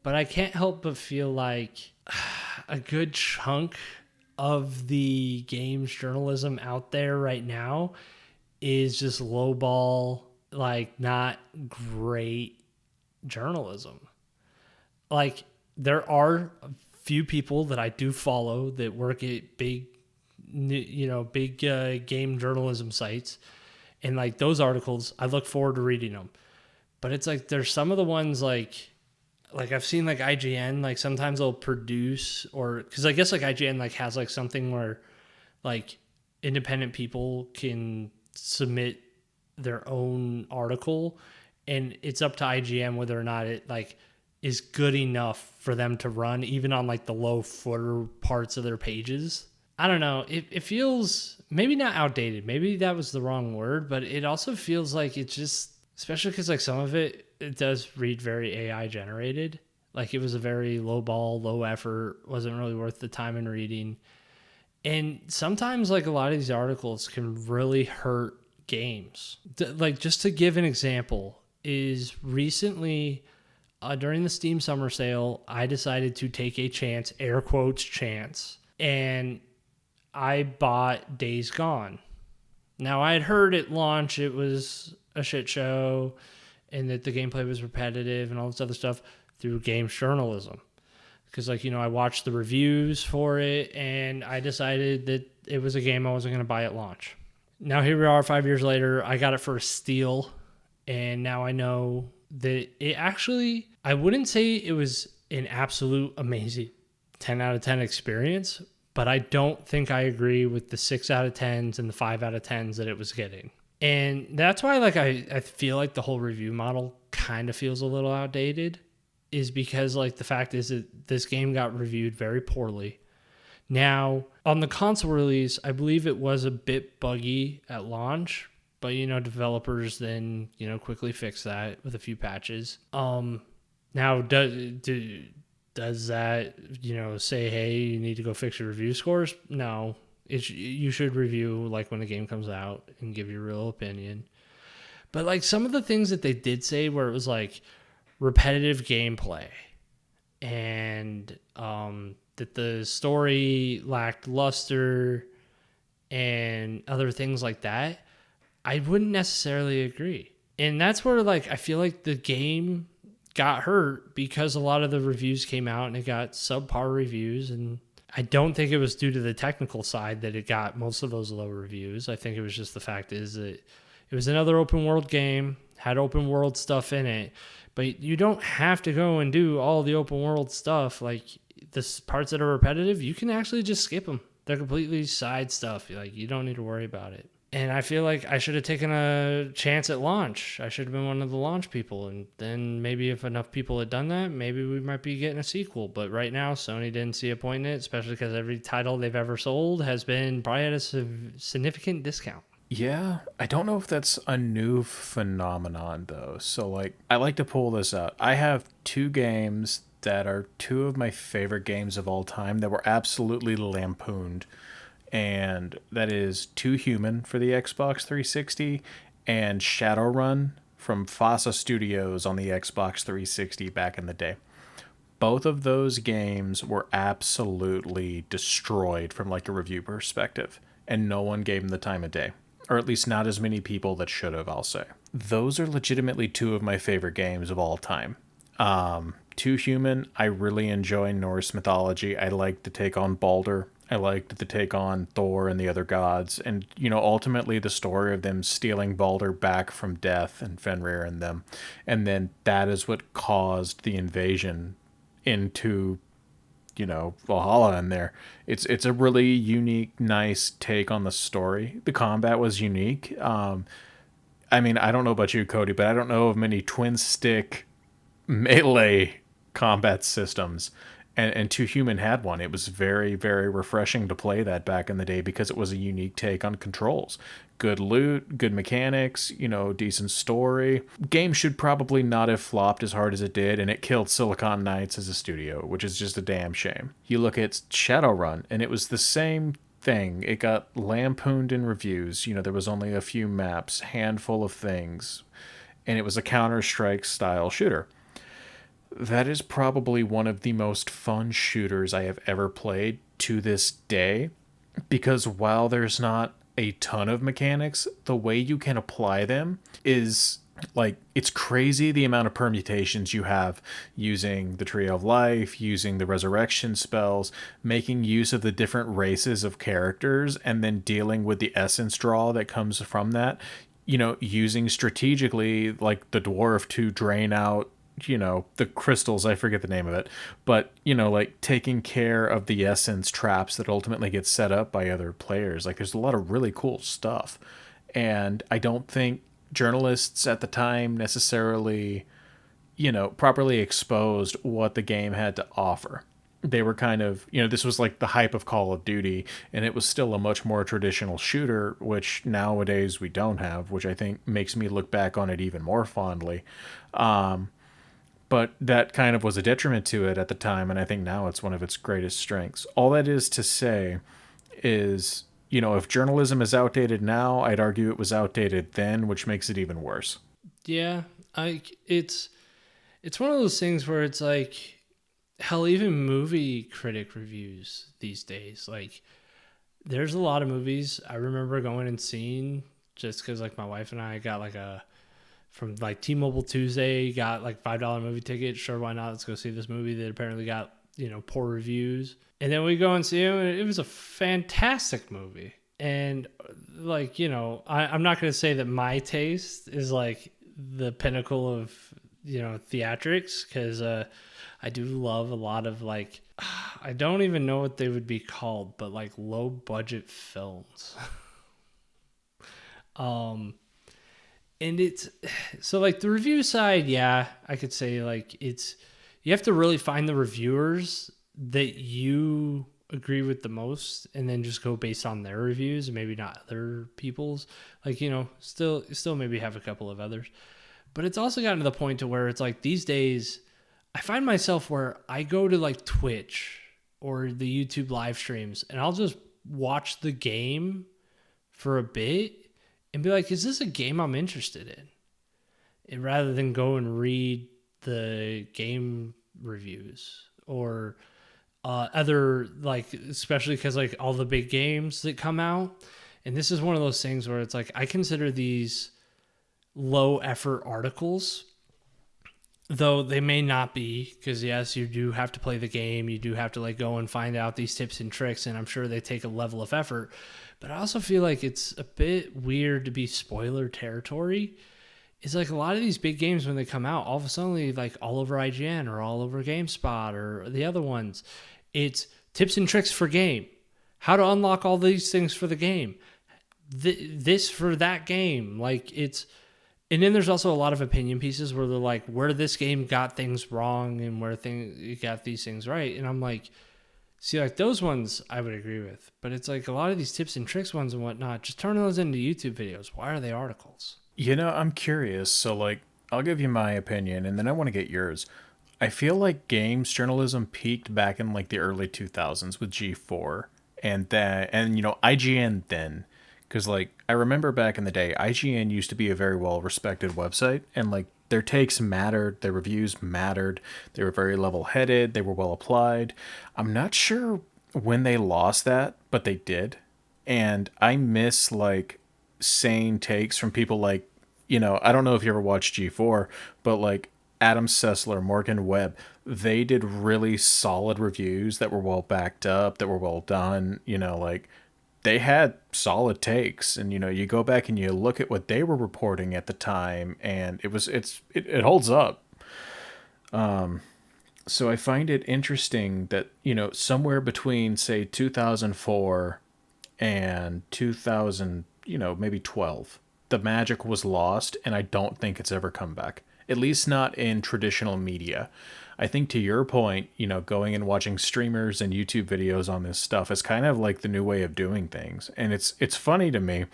but I can't help but feel like a good chunk of the games journalism out there right now is just lowball, like not great journalism. Like there are a few people that I do follow that work at big game journalism sites, and like those articles, I look forward to reading them. But it's like there's some of the ones like I've seen like IGN, like sometimes they'll produce, or because I guess like IGN like has like something where like independent people can submit their own article, and it's up to IGN whether or not it like is good enough for them to run even on like the low footer parts of their pages. I don't know. It feels maybe not outdated. Maybe that was the wrong word, but it also feels like it's just, especially because like some of it does read very AI generated. Like it was a very low ball, low effort, wasn't really worth the time in reading. And sometimes like a lot of these articles can really hurt games. Like just to give an example is recently during the Steam Summer Sale, I decided to take a chance, air quotes chance, and I bought Days Gone. Now, I had heard at launch it was a shit show and that the gameplay was repetitive and all this other stuff through games journalism. because like, I watched the reviews for it and I decided that it was a game I wasn't going to buy at launch. Now here we are 5 years later. I got it for a steal, and now I know that it actually, I wouldn't say it was an absolute amazing 10 out of 10 experience, but I don't think I agree with the 6 out of 10s and the 5 out of 10s that it was getting. And that's why like I feel like the whole review model kind of feels a little outdated, is because like the fact is that this game got reviewed very poorly. Now, on the console release, I believe it was a bit buggy at launch, but developers then, quickly fixed that with a few patches. Now does that, say, hey, you need to go fix your review scores? No. You should review like when the game comes out and give your real opinion. But like some of the things that they did say where it was like repetitive gameplay and that the story lacked luster and other things like that, I wouldn't necessarily agree. And that's where like I feel like the game got hurt, because a lot of the reviews came out and it got subpar reviews, and I don't think it was due to the technical side that it got most of those low reviews. I think it was just the fact is that it was another open world game, had open world stuff in it, but you don't have to go and do all the open world stuff. Like the parts that are repetitive, you can actually just skip them. They're completely side stuff. Like you don't need to worry about it. And I feel like I should have taken a chance at launch. I should have been one of the launch people. And then maybe if enough people had done that, maybe we might be getting a sequel. But right now, Sony didn't see a point in it, especially because every title they've ever sold has been probably at a significant discount. Yeah, I don't know if that's a new phenomenon though. So like I like to pull this out. I have two games that are two of my favorite games of all time that were absolutely lampooned. And that is Too Human for the Xbox 360 and Shadowrun from Fossa Studios on the Xbox 360 back in the day. Both of those games were absolutely destroyed from like a review perspective, and no one gave them the time of day, or at least not as many people that should have, I'll say. Those are legitimately two of my favorite games of all time. Too Human, I really enjoy Norse mythology. I like to take on Balder. I liked to take on Thor and the other gods. And, ultimately the story of them stealing Balder back from death and Fenrir and them. And then that is what caused the invasion into, Valhalla in there. It's a really unique, nice take on the story. The combat was unique. I mean, I don't know about you, Cody, but I don't know of many twin stick melee combat systems, and Two Human had one. It was very, very refreshing to play that back in the day because it was a unique take on controls. Good loot, good mechanics, decent story. Game should probably not have flopped as hard as it did, and it killed Silicon Knights as a studio, which is just a damn shame. You look at Shadowrun, and it was the same thing. It got lampooned in reviews. There was only a few maps, handful of things, and it was a Counter-Strike style shooter. That is probably one of the most fun shooters I have ever played to this day, because while there's not a ton of mechanics, the way you can apply them is like, it's crazy the amount of permutations you have using the Tree of Life, using the resurrection spells, making use of the different races of characters, and then dealing with the essence draw that comes from that. Using strategically like the dwarf to drain out the crystals, I forget the name of it, but like taking care of the essence traps that ultimately get set up by other players. Like there's a lot of really cool stuff, and I don't think journalists at the time necessarily properly exposed what the game had to offer. They were kind of, this was like the hype of Call of Duty, and it was still a much more traditional shooter, which nowadays we don't have, which I think makes me look back on it even more fondly. But that kind of was a detriment to it at the time, and I think now it's one of its greatest strengths. All that is to say is, if journalism is outdated now, I'd argue it was outdated then, which makes it even worse. Yeah, it's one of those things where it's like, hell, even movie critic reviews these days, like there's a lot of movies I remember going and seeing just because like my wife and I got like from like T-Mobile Tuesday, got like $5 movie ticket. Sure, why not? Let's go see this movie that apparently got poor reviews. And then we go and see it, and it was a fantastic movie. And like, I'm not going to say that my taste is like the pinnacle of, theatrics, because I do love a lot of like, I don't even know what they would be called, but like low budget films. And it's so like the review side, yeah, I could say like you have to really find the reviewers that you agree with the most, and then just go based on their reviews and maybe not other people's. Like, still maybe have a couple of others. But it's also gotten to the point to where it's like these days I find myself where I go to like Twitch or the YouTube live streams, and I'll just watch the game for a bit and be like, is this a game I'm interested in? And rather than go and read the game reviews or other, like, especially because like all the big games that come out. And this is one of those things where it's like, I consider these low effort articles, though they may not be, because yes, you do have to play the game. You do have to like go and find out these tips and tricks. And I'm sure they take a level of effort, but I also feel like it's a bit weird to be spoiler territory. It's like a lot of these big games, when they come out, all of a sudden, like all over IGN or all over GameSpot or the other ones, it's tips and tricks for game, how to unlock all these things for the game, this for that game. Like and then there's also a lot of opinion pieces where they're like, where this game got things wrong and where it got these things right. And I'm like, see, like those ones I would agree with, but it's like a lot of these tips and tricks ones and whatnot, just turn those into YouTube videos. Why are they articles? I'm curious. So, like, I'll give you my opinion, and then I want to get yours. I feel like games journalism peaked back in like the early 2000s with G4 and IGN then. Because, like, I remember back in the day, IGN used to be a very well-respected website, and, like, their takes mattered, their reviews mattered, they were very level-headed, they were well-applied. I'm not sure when they lost that, but they did. And I miss, like, sane takes from people like, I don't know if you ever watched G4, but, like, Adam Sessler, Morgan Webb, they did really solid reviews that were well-backed up, that were well done, like, they had solid takes, and you go back and you look at what they were reporting at the time, and it holds up. So I find it interesting that somewhere between say 2004 and 2000, maybe 12, the magic was lost, and I don't think it's ever come back, at least not in traditional media. I think to your point, going and watching streamers and YouTube videos on this stuff is kind of like the new way of doing things. And it's funny to me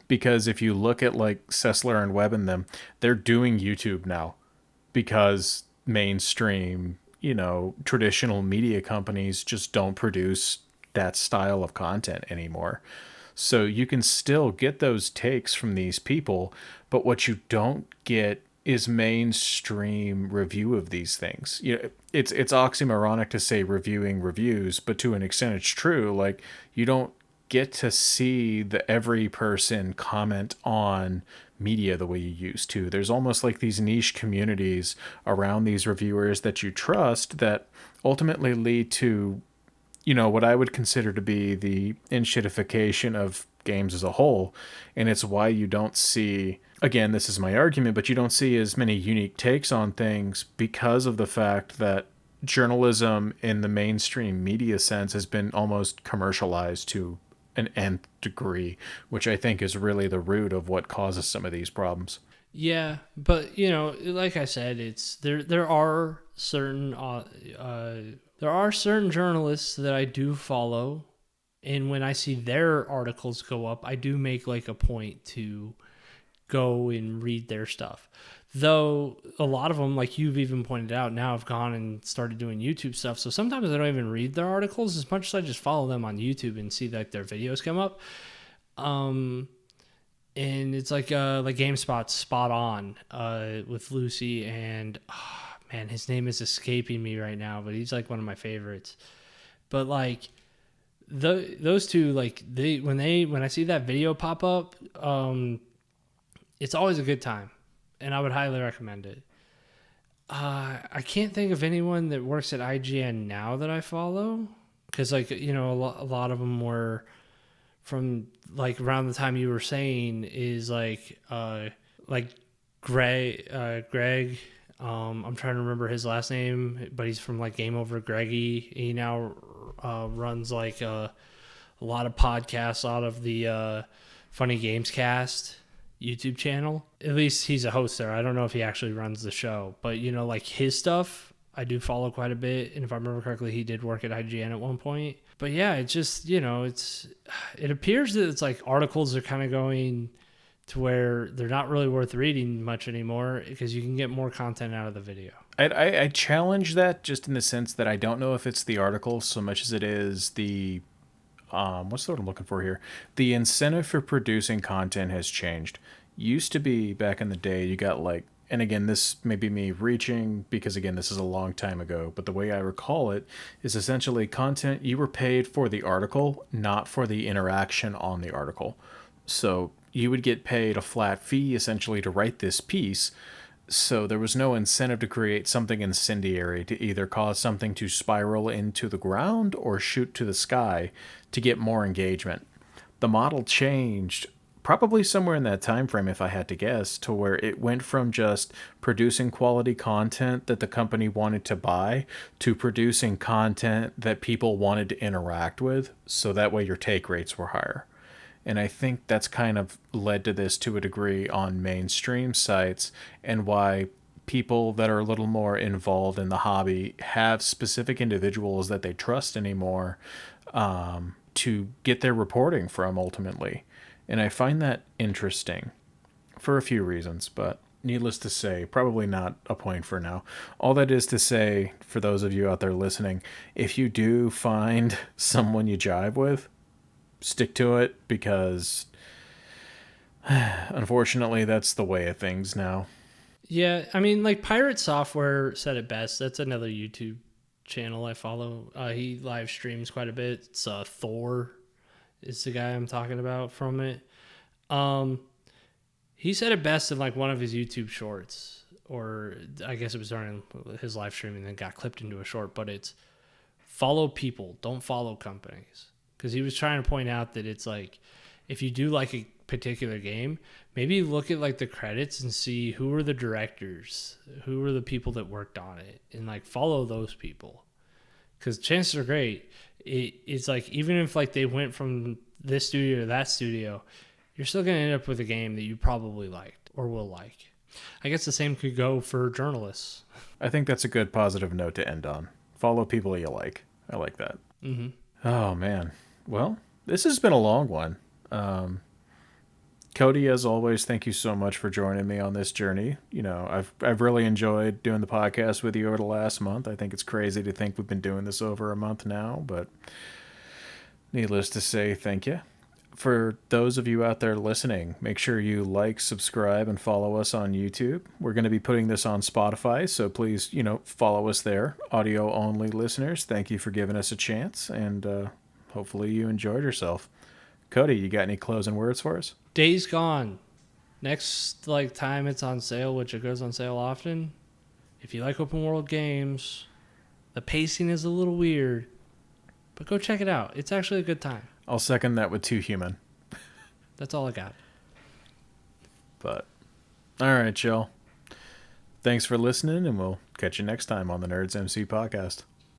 because if you look at like Sessler and Webb and them, they're doing YouTube now because mainstream, traditional media companies just don't produce that style of content anymore. So you can still get those takes from these people, but what you don't get is mainstream review of these things. It's oxymoronic to say reviewing reviews, but to an extent it's true. Like, you don't get to see the every person comment on media the way you used to. There's almost like these niche communities around these reviewers that you trust that ultimately lead to what I would consider to be the enshittification of games as a whole. And it's why you don't see, again, this is my argument, but you don't see as many unique takes on things because of the fact that journalism in the mainstream media sense has been almost commercialized to an nth degree, which I think is really the root of what causes some of these problems. Yeah, but like I said, it's there are certain there are certain journalists that I do follow, and when I see their articles go up, I do make like a point to go and read their stuff. Though a lot of them, like you've even pointed out, now have gone and started doing YouTube stuff. So sometimes I don't even read their articles as much as I just follow them on YouTube and see like their videos come up. And it's like GameSpot's Spot On with Lucy, and man, his name is escaping me right now, but he's like one of my favorites. But like those two, like when I see that video pop up, it's always a good time, and I would highly recommend it. I can't think of anyone that works at IGN now that I follow, because like a lot of them were from like around the time you were saying is like Greg. I'm trying to remember his last name, but he's from like Game Over Greggy. He now runs like a lot of podcasts out of the Funny Games Cast YouTube channel. At least he's a host there. I don't know if he actually runs the show, but like his stuff I do follow quite a bit, and if I remember correctly, he did work at IGN at one point. But yeah, it just it appears that it's like articles are kind of going to where they're not really worth reading much anymore because you can get more content out of the video. I challenge that just in the sense that I don't know if it's the article so much as it is the what's the word I'm looking for here? The incentive for producing content has changed. Used to be back in the day, you got like, and again, this may be me reaching because again, this is a long time ago, but the way I recall it is essentially content you were paid for the article, not for the interaction on the article. So you would get paid a flat fee essentially to write this piece. So there was no incentive to create something incendiary, to either cause something to spiral into the ground or shoot to the sky to get more engagement. The model changed probably somewhere in that time frame, if I had to guess, to where it went from just producing quality content that the company wanted to buy to producing content that people wanted to interact with, so that way your take rates were higher. And I think that's kind of led to this to a degree on mainstream sites, and why people that are a little more involved in the hobby have specific individuals that they trust anymore to get their reporting from ultimately. And I find that interesting for a few reasons, but needless to say, probably not a point for now. All that is to say, for those of you out there listening, if you do find someone you jive with, stick to it, because unfortunately that's the way of things now. Yeah, I mean, like Pirate Software said it best. That's another YouTube channel I follow. He live streams quite a bit. It's Thor is the guy I'm talking about from it. He said it best in like one of his YouTube shorts, or I guess it was during his live stream and then got clipped into a short, but it's follow people, don't follow companies. Because he was trying to point out that it's like, if you do like a particular game, maybe look at like the credits and see who are the directors, who are the people that worked on it, and like follow those people. Because chances are great, it's like even if like they went from this studio to that studio, you're still going to end up with a game that you probably liked or will like. I guess the same could go for journalists. I think that's a good positive note to end on. Follow people you like. I like that. Mm-hmm. Oh, man. Well, this has been a long one. Cody, as always, thank you so much for joining me on this journey. I've really enjoyed doing the podcast with you over the last month. I think it's crazy to think we've been doing this over a month now, but needless to say, thank you. For those of you out there listening, make sure you like, subscribe, and follow us on YouTube. We're going to be putting this on Spotify, so please, follow us there. Audio-only listeners, thank you for giving us a chance, and hopefully you enjoyed yourself. Cody, you got any closing words for us? Days Gone. Next time it's on sale, which it goes on sale often. If you like open world games, the pacing is a little weird, but go check it out. It's actually a good time. I'll second that with 2 human. That's all I got. But, all right, y'all. Thanks for listening, and we'll catch you next time on the Nerds MC podcast.